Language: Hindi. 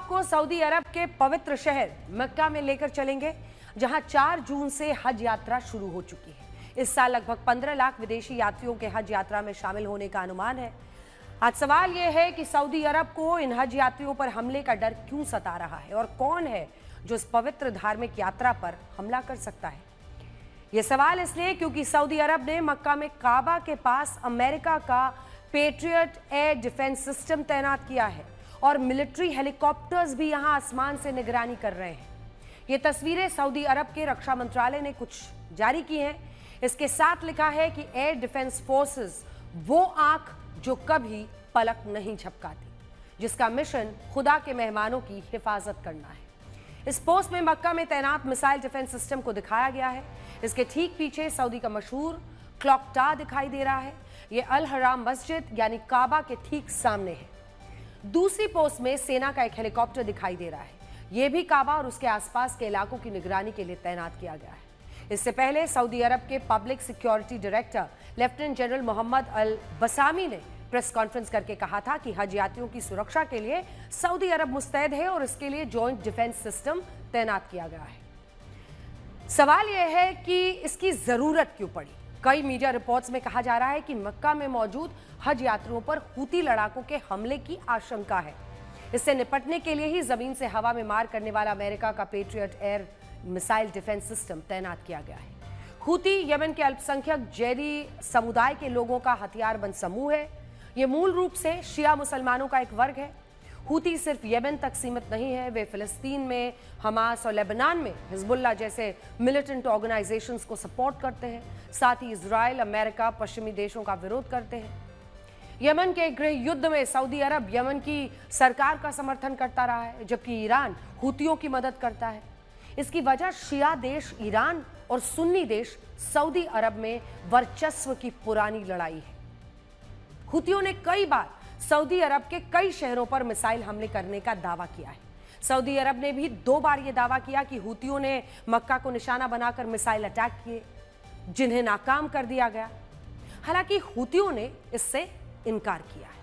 आपको सऊदी अरब के पवित्र शहर मक्का में लेकर चलेंगे, जहां 4 जून से हज यात्रा शुरू हो चुकी है। इस साल लगभग 15 लाख विदेशी यात्रियों के हज यात्रा में शामिल होने का अनुमान है। आज सवाल यह है कि सऊदी अरब को इन हज यात्रियों पर हमले का डर क्यों सता रहा है और कौन है जो इस पवित्र धार्मिक यात्रा पर हमला कर सकता है। यह सवाल इसलिए क्योंकि सऊदी अरब ने मक्का में काबा के पास अमेरिका का पेट्रियट एयर डिफेंस सिस्टम तैनात किया है और मिलिट्री हेलीकॉप्टर्स भी यहां आसमान से निगरानी कर रहे हैं। ये तस्वीरें सऊदी अरब के रक्षा मंत्रालय ने कुछ जारी की हैं। इसके साथ लिखा है कि एयर डिफेंस फोर्सेस वो आंख जो कभी पलक नहीं झपकाती, जिसका मिशन खुदा के मेहमानों की हिफाजत करना है। इस पोस्ट में मक्का में तैनात मिसाइल डिफेंस सिस्टम को दिखाया गया है। इसके ठीक पीछे सऊदी का मशहूर क्लॉक टावर दिखाई दे रहा है। यह अल हराम मस्जिद यानी काबा के ठीक सामने है। दूसरी पोस्ट में सेना का एक हेलीकॉप्टर दिखाई दे रहा है। यह भी काबा और उसके आसपास के इलाकों की निगरानी के लिए तैनात किया गया है। इससे पहले सऊदी अरब के public security director lieutenant general Mohammed Al Bassami ने प्रेस कॉन्फ्रेंस करके कहा था कि हज यात्रियों की सुरक्षा के लिए सऊदी अरब मुस्तैद है और इसके लिए जॉइंट डिफेंस सिस्टम तैनात किया गया है। सवाल यह है कि इसकी जरूरत क्यों पड़ी। कई मीडिया रिपोर्ट्स में कहा जा रहा है कि मक्का में मौजूद हज यात्रियों पर हूती लड़ाकों के हमले की आशंका है। इससे निपटने के लिए ही जमीन से हवा में मार करने वाला अमेरिका का patriot air missile defence system तैनात किया गया है। हूती यमन के अल्पसंख्यक जैदी समुदाय के लोगों का हथियारबंद समूह है। यह मूल रूप से शिया मुसलमानों का एक वर्ग है। हूती सिर्फ यमन तक सीमित नहीं है, वे फिलिस्तीन में हमास और लेबनान में हिजबुल्लाह जैसे मिलिटेंट ऑर्गेनाइजेशंस को सपोर्ट करते हैं। साथ ही इजराइल, अमेरिका, पश्चिमी देशों का विरोध करते हैं। यमन के गृह युद्ध में सऊदी अरब यमन की सरकार का समर्थन करता रहा है, जबकि ईरान हूतियों की मदद करता है। इसकी वजह शिया देश ईरान और सुन्नी देश सऊदी अरब में वर्चस्व की पुरानी लड़ाई है। हूतियों ने कई बार सऊदी अरब के कई शहरों पर मिसाइल हमले करने का दावा किया है। सऊदी अरब ने भी 2 बार यह दावा किया कि हूतियों ने मक्का को निशाना बनाकर मिसाइल अटैक किए, जिन्हें नाकाम कर दिया गया। हालांकि हूतियों ने इससे इनकार किया है।